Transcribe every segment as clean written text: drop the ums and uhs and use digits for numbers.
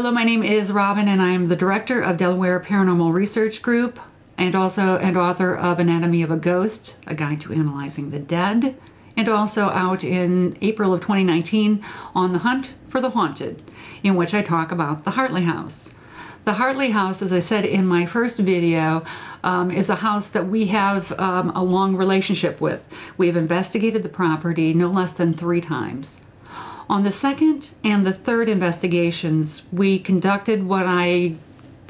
Hello, my name is Robin and I am the director of Delaware Paranormal Research Group and also an author of Anatomy of a Ghost, A Guide to Analyzing the Dead, and also out in April of 2019 On the Hunt for the Haunted, in which I talk about the Hartly House. The Hartly House, as I said in my first video, is a house that we have a long relationship with. We have investigated the property no less than 3 times. On the second and the third investigations, we conducted what I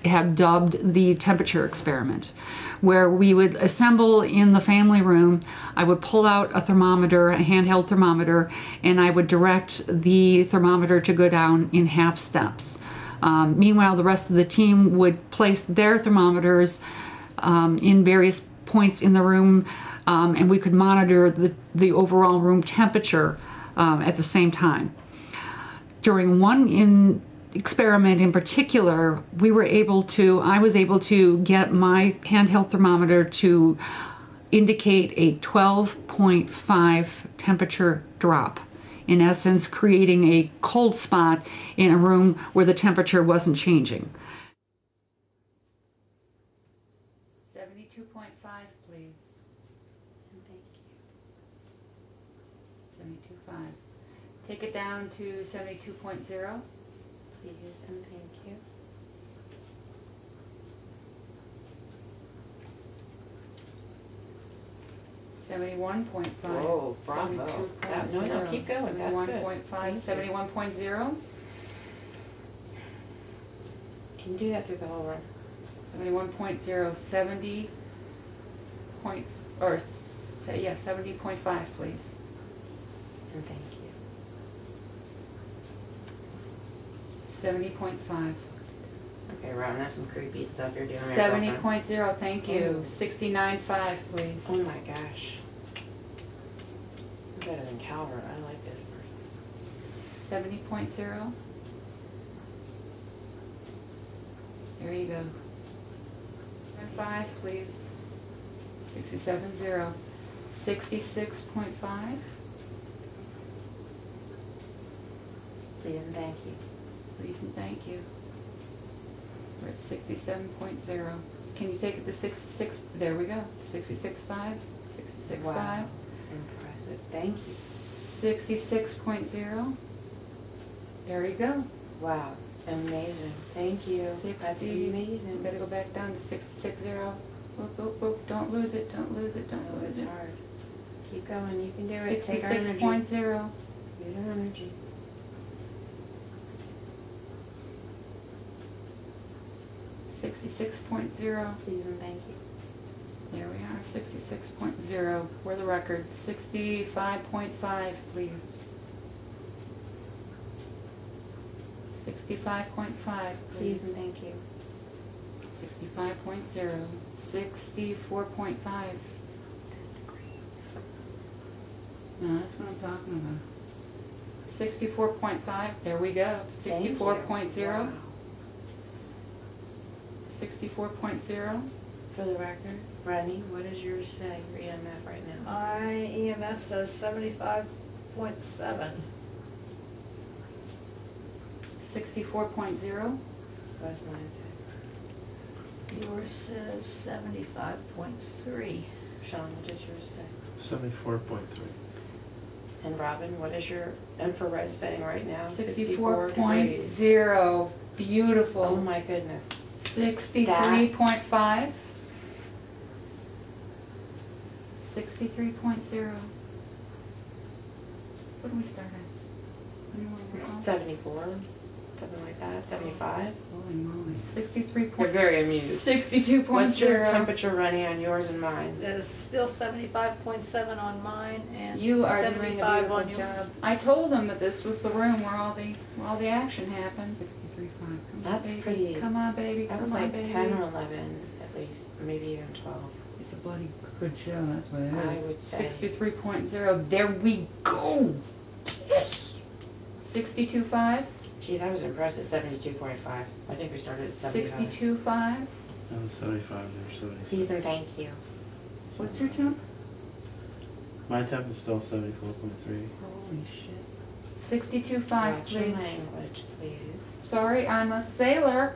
have dubbed the temperature experiment, where we would assemble in the family room. I would pull out a thermometer, a handheld thermometer, and I would direct the thermometer to go down in half steps. Meanwhile, the rest of the team would place their thermometers in various points in the room, and we could monitor the overall room temperature at the same time. During one experiment in particular, I was able to get my handheld thermometer to indicate a 12.5 temperature drop. In essence, creating a cold spot in a room where the temperature wasn't changing. 72.5, please. Thank you. 72.5. Take it down to 72.0. Please and thank you. 71.5. Whoa, bravo. No, keep going. That's good. 71.5, 71.0. Can you do that through the whole run? 71.0, 70 point, or yeah, 70.5, please. And thank you. 70.5. Okay, Robin, that's some creepy stuff you're doing. 70.0, thank you. 69.5, please. Oh my gosh. You're better than Calvert. I like this person. 70.0. There you go. 5, please. 67.0. 66.5. Please and thank you. Please and thank you. We're at 67.0. Can you take it to 66? There we go. 66.5. 66.5. Wow. Impressive. Thank you. 66.0. There you go. Wow. Amazing. Thank you. 60. That's amazing. We gotta go back down to 66.0. Whoop, whoop, whoop. Don't lose it. Don't lose it. Don't lose it. It's hard. Keep going. You can do it. 66.0. Use your energy. 66.0. Please and thank you. There we are. 66.0. For the record. 65.5, please. 65.5, Please and thank you. 65.0. 64.5. No, that's what I'm talking about. 64.5. There we go. 64.0. 64.0. For the record, Rodney, what does yours say, your EMF right now? My EMF says 75.7. 64.0. What does mine say? Yours says 75.3. Sean, what does yours say? 74.3. And Robin, what is your infrared saying right now? 64.0. Beautiful. Oh my goodness. 63.5. 63.0. What do we start at? 74, something like that. 75. Holy moly. 63. You're very amused. 62.0. What's your temperature running on yours and mine? There's still 75.7 on mine and You are doing a 75 on beautiful yours. job. I told them that this was the room where all the action happens. 63.5. Come That's on, baby. pretty. Come on, baby. That Come was on, like baby. 10 or 11 at least, maybe even 12. It's a bloody good show. That's what it is. I would say. 63.0. There we go. Yes. 62.5. Geez, I was impressed at 72.5. I think we started at 75. 62.5. That was 75 or 76. Please and thank you. What's your temp? My temp is still 74.3. Holy shit. 62.5, Watch your please. language, please. Sorry, I'm a sailor.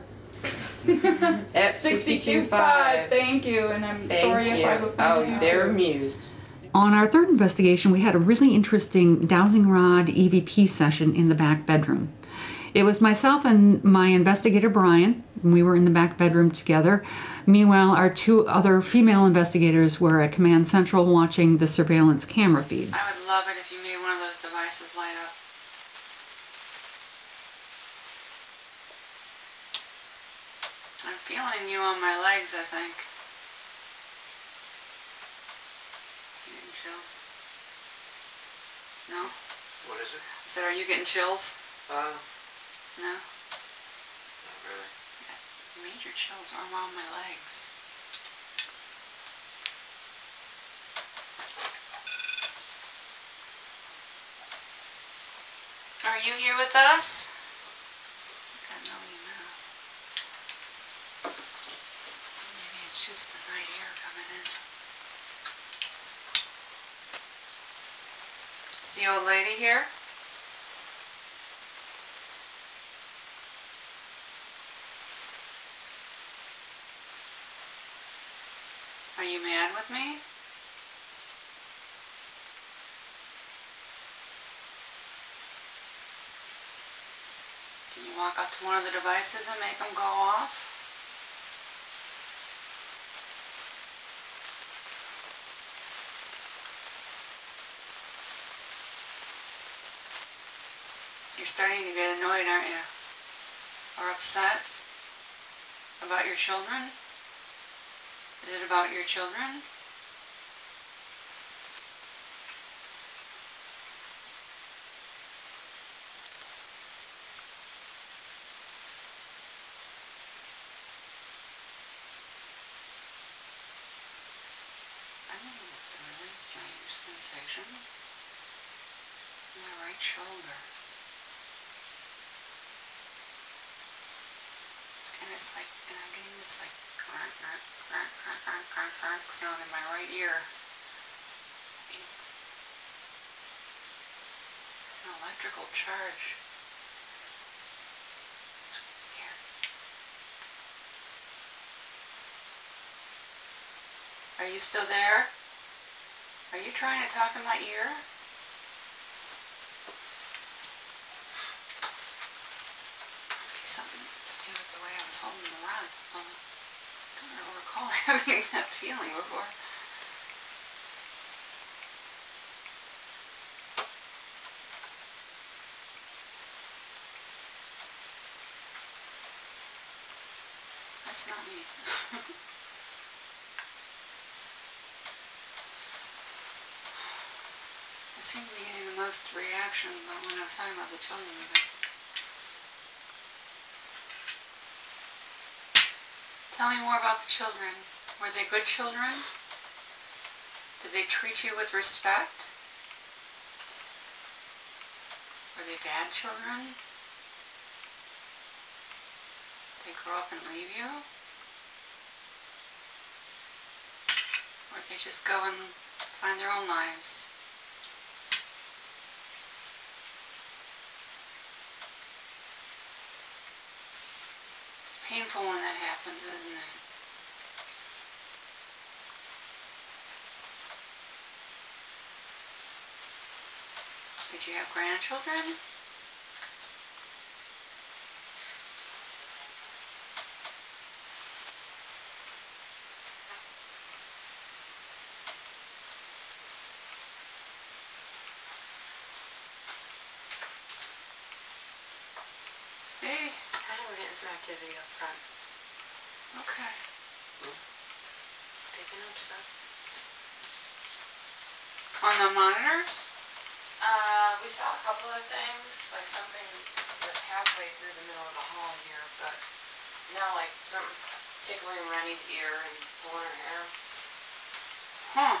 At 62.5. 62.5. Thank you, and I'm Thank sorry you. if I offended you. They're amused. On our third investigation, we had a really interesting dowsing rod EVP session in the back bedroom. It was myself and my investigator, Brian. We were in the back bedroom together. Meanwhile, our two other female investigators were at Command Central watching the surveillance camera feeds. I would love it if you made one of those devices light up. I'm feeling you on my legs, I think. You getting chills? No? What is it? I said, are you getting chills? No? Not really. Yeah, major chills are around my legs. Are you here with us? I know you now. Maybe it's just the night air coming in. Is the old lady here? Are you mad with me? Can you walk up to one of the devices and make them go off? You're starting to get annoyed, aren't you? Or upset about your children? Is it about your children? I think that's a really strange sensation in my right shoulder. And it's like, and I'm getting this like crack, crack, crack, crack, crack, crack, crack sound in my right ear. It's an electrical charge. It's weird. Are you still there? Are you trying to talk in my ear? Maybe something to do with the way I was holding the rods. I don't recall having that feeling before. That's not me. I seem to be getting the most reaction when I was talking about the children with it. Tell me more about the children. Were they good children? Did they treat you with respect? Were they bad children? Did they grow up and leave you? Or did they just go and find their own lives? Painful when that happens, isn't it? Did you have grandchildren? Hey. We're getting some activity up front. Okay. Picking up stuff. On the monitors? We saw a couple of things, like something like halfway through the middle of the hall here, but now like something tickling Rennie's ear and pulling her hair. Huh.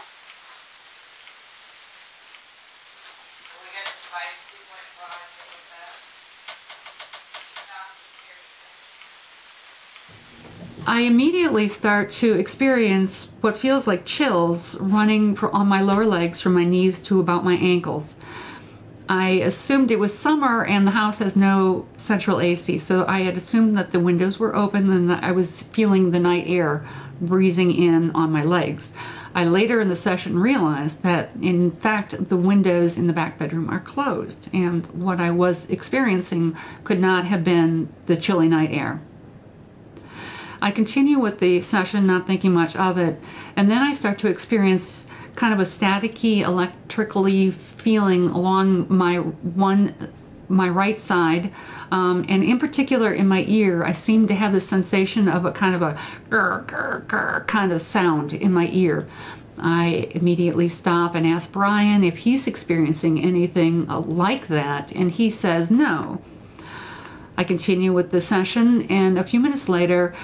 So we got device 2.5 with that. I immediately start to experience what feels like chills running on my lower legs from my knees to about my ankles. I assumed it was summer and the house has no central AC, so I had assumed that the windows were open and that I was feeling the night air breezing in on my legs. I later in the session realized that in fact the windows in the back bedroom are closed, and what I was experiencing could not have been the chilly night air. I continue with the session, not thinking much of it, and then I start to experience kind of a staticky, electrically feeling along my right side, and in particular in my ear. I seem to have the sensation of a kind of a grr, grr, grr kind of sound in my ear. I immediately stop and ask Brian if he's experiencing anything like that, and he says no. I continue with the session, and a few minutes later,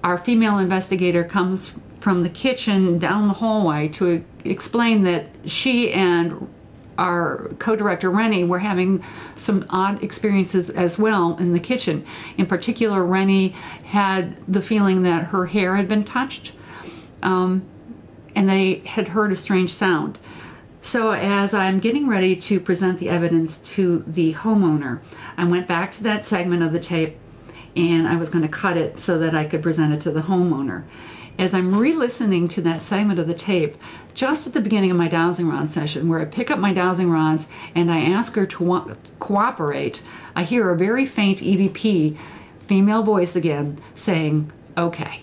our female investigator comes from the kitchen down the hallway to explain that she and our co-director Rennie were having some odd experiences as well in the kitchen. In particular, Rennie had the feeling that her hair had been touched, and they had heard a strange sound. So as I'm getting ready to present the evidence to the homeowner, I went back to that segment of the tape and I was going to cut it so that I could present it to the homeowner. As I'm re-listening to that segment of the tape, just at the beginning of my dowsing rod session, where I pick up my dowsing rods and I ask her to cooperate, I hear a very faint EVP, female voice again, saying, "Okay."